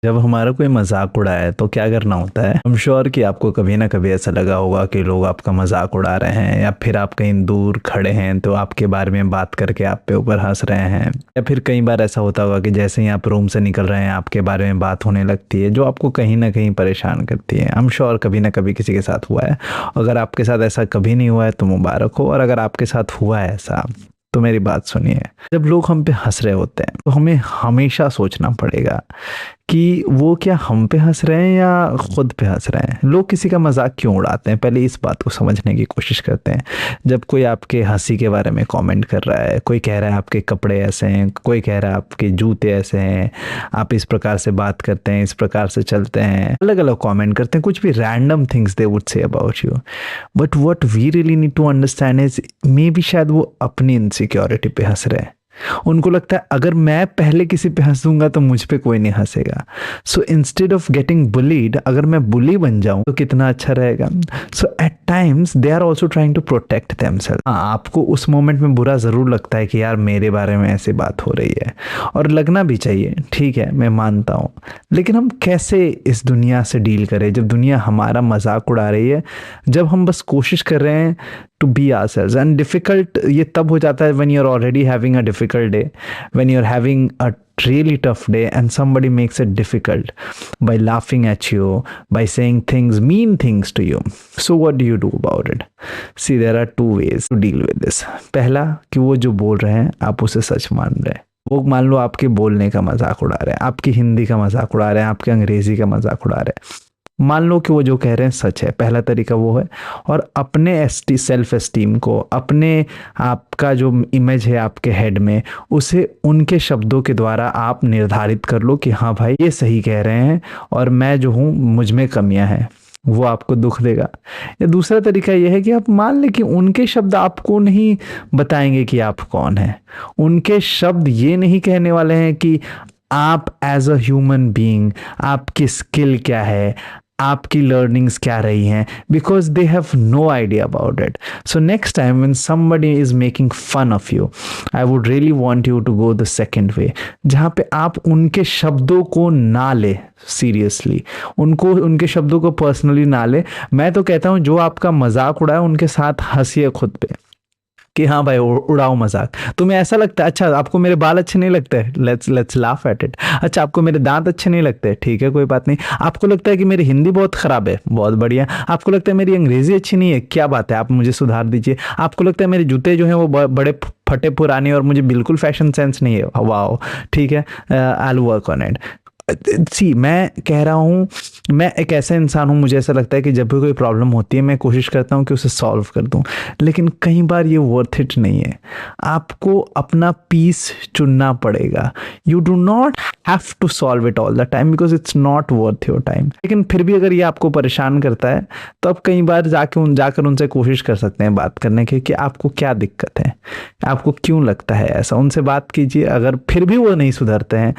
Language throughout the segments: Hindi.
जब हमारा कोई मजाक उड़ाए तो क्या करना होता है। I'm श्योर कि आपको कभी ना कभी ऐसा लगा होगा कि लोग आपका मजाक उड़ा रहे हैं, या फिर आप कहीं दूर खड़े हैं तो आपके बारे में बात करके आप पे ऊपर हंस रहे हैं, या फिर कई बार ऐसा होता होगा कि जैसे ही आप रूम से निकल रहे हैं आपके बारे में बात होने लगती है जो आपको कहीं ना कहीं परेशान करती है। I'm श्योर कभी ना कभी किसी के साथ हुआ है। अगर आपके साथ ऐसा कभी नहीं हुआ है तो मुबारक हो, और अगर आपके साथ हुआ है ऐसा तो मेरी बात सुनिए। जब लोग हम पे हंस रहे होते हैं तो हमें हमेशा सोचना पड़ेगा कि वो क्या हम पे हंस रहे हैं या खुद पे हंस रहे हैं। लोग किसी का मजाक क्यों उड़ाते हैं, पहले इस बात को समझने की कोशिश करते हैं। जब कोई आपके हंसी के बारे में कमेंट कर रहा है, कोई कह रहा है आपके कपड़े ऐसे हैं, कोई कह रहा है आपके जूते ऐसे हैं, आप इस प्रकार से बात करते हैं, इस प्रकार से चलते हैं, अलग अलग कमेंट करते हैं, कुछ भी random things they would say about you. But what we really need to understand is, maybe शायद वो अपनी इनसिक्योरिटी पे हंस रहे हैं। उनको लगता है अगर मैं पहले किसी पे हंसूंगा तो मुझ पे कोई नहीं हंसेगा। So instead of getting bullied, अगर मैं बुली बन जाऊं तो कितना अच्छा रहेगा। So at times they are also trying to protect themselves. आपको उस मोमेंट में बुरा जरूर लगता है कि यार मेरे बारे में ऐसी बात हो रही है, और लगना भी चाहिए, ठीक है, मैं मानता हूँ। लेकिन हम कैसे इस दुनिया से डील करें जब दुनिया हमारा मजाक उड़ा रही है, जब हम बस कोशिश कर रहे हैं to be ourselves. And difficult ये तब हो जाता है when you are already having a difficult day, when you are having a really tough day and somebody makes it difficult by laughing at you, by saying things, mean things to you. So what do you do about it? See, there are two ways to deal with this. पहला कि वो जो बोल रहे हैं आप उसे सच मान रहे हैं। वो मान लो आपके बोलने का मजाक उड़ा रहे हैं, आपकी हिंदी का मजाक उड़ा रहे हैं, आपके अंग्रेजी का मजाक उड़ा रहे हैं। मान लो कि वो जो कह रहे हैं सच है, पहला तरीका वो है। और अपने सेल्फ एस्टीम को, अपने आपका जो इमेज है आपके हेड में, उसे उनके शब्दों के द्वारा आप निर्धारित कर लो कि हाँ भाई ये सही कह रहे हैं और मैं जो हूँ मुझ में कमियां हैं। वो आपको दुख देगा। या दूसरा तरीका यह है कि आप मान लें कि उनके शब्द आपको नहीं बताएंगे कि आप कौन हैं। उनके शब्द ये नहीं कहने वाले हैं कि आप एज अ ह्यूमन बीइंग आपकी स्किल क्या है, आपकी लर्निंग्स क्या रही हैं, because they have no idea about it. So next time when somebody is making fun of you, I would really want you to go the second way, जहाँ पे आप उनके शब्दों को ना ले सीरियसली, उनको उनके शब्दों को पर्सनली ना ले। मैं तो कहता हूँ जो आपका मजाक उड़ाए उनके साथ हंसिए खुद पे कि हाँ भाई उड़ाओ मजाक। तुम्हें ऐसा लगता है, अच्छा आपको मेरे बाल अच्छे नहीं लगते, let's let's laugh at it. अच्छा आपको मेरे दांत अच्छे नहीं लगते, ठीक है कोई बात नहीं। आपको लगता है कि मेरी हिंदी बहुत खराब है, बहुत बढ़िया। आपको लगता है मेरी अंग्रेजी अच्छी नहीं है, क्या बात है, आप मुझे सुधार दीजिए। आपको लगता है मेरे जूते जो हैं वो बड़े फटे पुराने और मुझे बिल्कुल फैशन सेंस नहीं है, वाओ ठीक है, I will work on it. See मैं कह रहा हूँ, मैं एक ऐसा इंसान हूँ, मुझे ऐसा लगता है कि जब भी कोई प्रॉब्लम होती है मैं कोशिश करता हूँ कि उसे सॉल्व कर दूँ, लेकिन कई बार ये वर्थ इट नहीं है। आपको अपना पीस चुनना पड़ेगा। You do not have to solve it all the time because it's not worth your time. लेकिन फिर भी अगर ये आपको परेशान करता है तो आप कई बार जाकर उनसे कोशिश कर सकते हैं बात करने की कि आपको क्या दिक्कत है, आपको क्यों लगता है ऐसा। उनसे बात कीजिए। अगर फिर भी वो नहीं सुधरते हैं,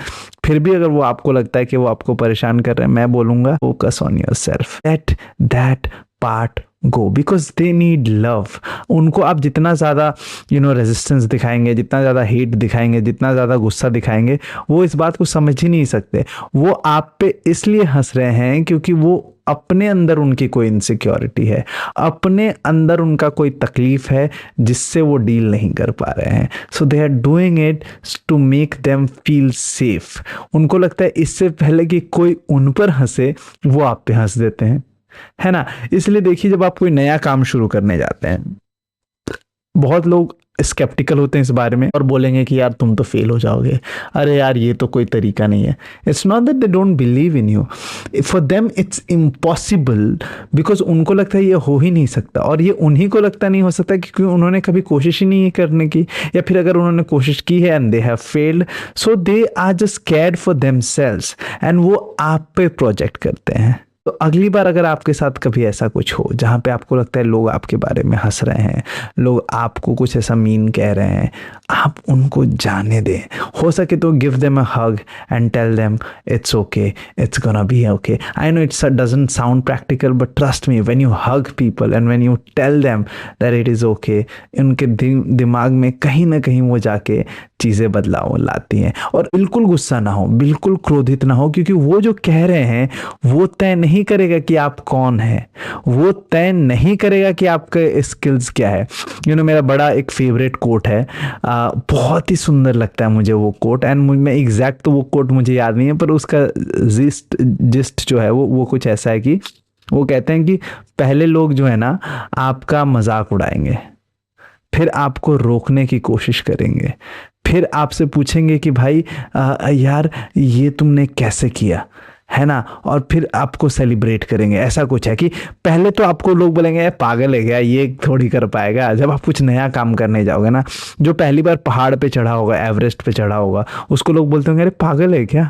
फिर भी अगर वो आपको लगता है कि वो आपको परेशान कर रहे हैं, मैं बोलूंगा focus on your self, let that part go, because they need love. उनको आप जितना ज़्यादा रेजिस्टेंस दिखाएंगे, जितना ज़्यादा हेट दिखाएंगे, जितना ज़्यादा गुस्सा दिखाएंगे, वो इस बात को समझ ही नहीं सकते। वो आप पे इसलिए हंस रहे हैं क्योंकि वो अपने अंदर उनकी कोई इनसिक्योरिटी है, अपने अंदर उनका कोई तकलीफ है जिससे वो डील नहीं कर पा रहे हैं। So they are doing it to make them feel safe. उनको लगता है इससे पहले कि कोई उन पर हंसे वो आप पे हंस देते हैं, है ना। इसलिए देखिए, जब आप कोई नया काम शुरू करने जाते हैं, बहुत लोग स्केप्टिकल होते हैं इस बारे में और बोलेंगे कि यार तुम तो फेल हो जाओगे, अरे यार ये तो कोई तरीका नहीं है। It's not that they don't believe in you, for them it's impossible, because उनको लगता है ये हो ही नहीं सकता। और ये उन्हीं को लगता नहीं हो सकता क्योंकि उन्होंने कभी कोशिश ही नहीं है करने की, या फिर अगर उन्होंने कोशिश की है and they have failed, so they are just scared for themselves and वो आप पे प्रोजेक्ट करते हैं। तो अगली बार अगर आपके साथ कभी ऐसा कुछ हो जहाँ पे आपको लगता है लोग आपके बारे में हंस रहे हैं, लोग आपको कुछ ऐसा मीन कह रहे हैं, आप उनको जाने दें। हो सके तो give them a hug and tell them it's okay, it's gonna be okay. I know it's doesn't sound practical, but trust me, when you hug people and when you tell them that it is okay, उनके दिमाग में कहीं ना कहीं वो जाके चीज़ें बदलाव लाती हैं। और बिल्कुल गुस्सा ना हो, बिल्कुल क्रोधित ना हो, क्योंकि वो जो कह रहे हैं वो तय नहीं करेगा कि आप कौन हैं, वो तय नहीं करेगा कि आपके स्किल्स क्या है। मेरा बड़ा एक फेवरेट कोट है, बहुत ही सुंदर लगता है मुझे वो कोट, एंड मैं एग्जैक्ट तो वो कोट मुझे याद नहीं है, पर उसका जिस्ट जो है वो कुछ ऐसा है कि वो कहते हैं कि पहले लोग जो है ना आपका मजाक उड़ाएंगे, फिर आपको रोकने की कोशिश करेंगे, फिर आपसे पूछेंगे कि भाई यार ये तुमने कैसे किया, है ना, और फिर आपको सेलिब्रेट करेंगे। ऐसा कुछ है कि पहले तो आपको लोग बोलेंगे पागल है क्या, ये थोड़ी कर पाएगा। जब आप कुछ नया काम करने जाओगे ना, जो पहली बार पहाड़ पे चढ़ा होगा, एवरेस्ट पे चढ़ा होगा, उसको लोग बोलते होंगे अरे पागल है क्या,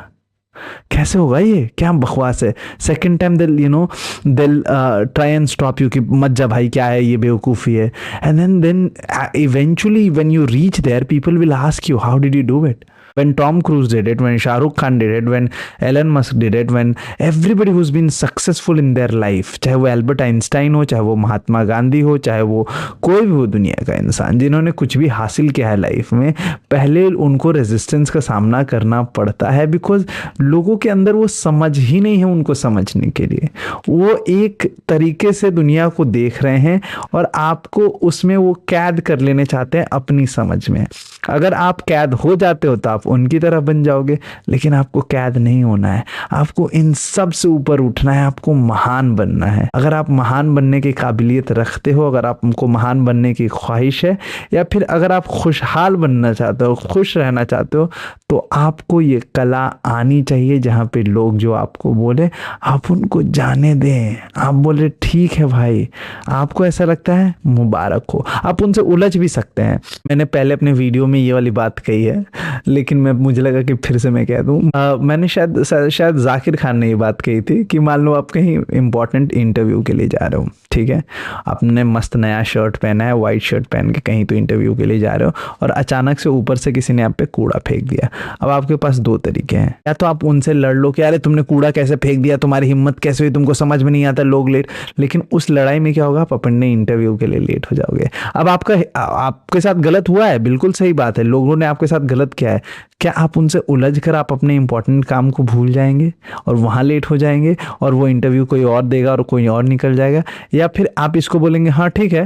कैसे होगा ये, क्या बकवास है। सेकंड टाइम दिल ट्राई एंड स्टॉप यू कि मत जा भाई, क्या है ये, बेवकूफ़ी है। And then eventually when you reach there, people will ask you how did you do it. When Tom Cruise did it, when Shah Rukh Khan did it, when Elon Musk did it, when everybody who's been successful in their life, चाहे वो एल्बर्ट आइंस्टाइन हो, चाहे वो महात्मा गांधी हो, चाहे वो कोई भी हो दुनिया का इंसान, जिन्होंने कुछ भी हासिल किया है लाइफ में, पहले उनको रेजिस्टेंस का सामना करना पड़ता है, बिकॉज लोगों के अंदर वो समझ ही नहीं है उनको समझने के लिए। वो एक तरीके से दुनिया को देख रहे हैं और आपको उसमें वो कैद कर लेने चाहते हैं अपनी समझ में। अगर आप कैद हो जाते हो तो आप उनकी तरह बन जाओगे, लेकिन आपको कैद नहीं होना है, आपको इन सब से ऊपर उठना है, आपको महान बनना है। अगर आप महान बनने की काबिलियत रखते हो, अगर आपको महान बनने की ख्वाहिश है, या फिर अगर आप खुशहाल बनना चाहते हो, खुश रहना चाहते हो, तो आपको ये कला आनी चाहिए जहाँ पे लोग जो आपको बोले आप उनको जाने दें। आप बोले ठीक है भाई, आपको ऐसा लगता है, मुबारक हो, आप उनसे उलझ भी सकते हैं। मैंने पहले अपने वीडियो में ये वाली बात कही है, लेकिन मुझे लगा कि फिर से मैं कह दूं। मैंने शायद जाकिर खान ने ये बात कही थी कि मान लो आप कहीं इंपॉर्टेंट इंटरव्यू के लिए जा रहे हो, ठीक है, आपने मस्त नया शर्ट पहना है, वाइट शर्ट पहन के कहीं तो इंटरव्यू के लिए जा रहे हो, और अचानक से ऊपर से किसी ने आप पे कूड़ा फेंक दिया। अब आपके पास दो तरीके हैं, या तो आप उनसे लड़ लो कि अरे तुमने कूड़ा कैसे फेंक दिया, तुम्हारी हिम्मत कैसे हुई, तुमको समझ में नहीं आता, लोग लेट। लेकिन उस लड़ाई में क्या होगा, आप अपने इंटरव्यू के लिए लेट हो जाओगे। अब आपके साथ गलत हुआ है, बिल्कुल सही बात है, लोगों ने आपके साथ गलत किया है, क्या आप उनसे उलझ कर आप अपने इंपॉर्टेंट काम को भूल जाएंगे और वहाँ लेट हो जाएंगे, और वो इंटरव्यू कोई और देगा और कोई और निकल जाएगा? या फिर आप इसको बोलेंगे हाँ ठीक है,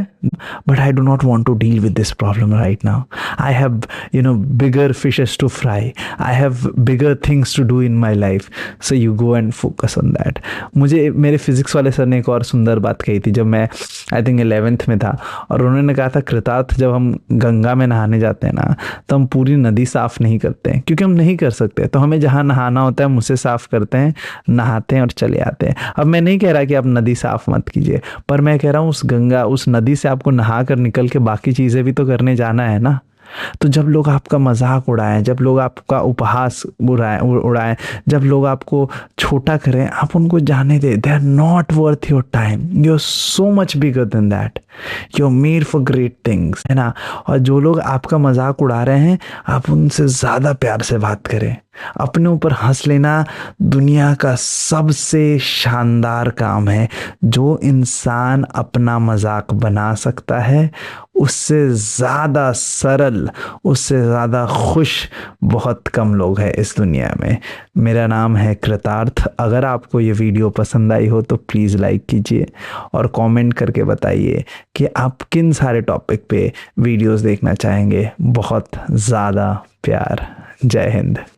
but I do not want to deal with this problem right now, I have bigger fishes to fry, I have bigger things to do in my life, so you go and focus on that. मुझे मेरे फिजिक्स वाले सर ने एक और सुंदर बात कही थी, जब मैं आई थिंक 11th में था, और उन्होंने कहा था कृतार्थ, जब हम गंगा में नहाने जाते हैं ना, तो हम पूरी नदी साफ नहीं करते हैं, क्योंकि हम नहीं कर सकते, तो हमें जहाँ नहाना होता है हम उसे साफ करते हैं, नहाते हैं और चले आते हैं। अब मैं नहीं कह रहा कि आप नदी साफ मत कीजिए, पर मैं कह रहा हूँ उस नदी से आपको नहा कर निकल के बाकी चीज़ें भी तो करने जाना है ना। तो जब लोग आपका मजाक उड़ाएं, जब लोग आपका उपहास उड़ाएं, जब लोग आपको छोटा करें, आप उनको जाने दें, they are not worth your time, you are so much bigger than that, you are made for great things, है ना। और जो लोग आपका मजाक उड़ा रहे हैं, आप उनसे ज़्यादा प्यार से बात करें। अपने ऊपर हंस लेना दुनिया का सबसे शानदार काम है। जो इंसान अपना मजाक बना सकता है, उससे ज़्यादा सरल, उससे ज़्यादा खुश बहुत कम लोग हैं इस दुनिया में। मेरा नाम है कृतार्थ। अगर आपको ये वीडियो पसंद आई हो तो प्लीज़ लाइक कीजिए और कमेंट करके बताइए कि आप किन सारे टॉपिक पे वीडियोस देखना चाहेंगे। बहुत ज़्यादा प्यार। जय हिंद।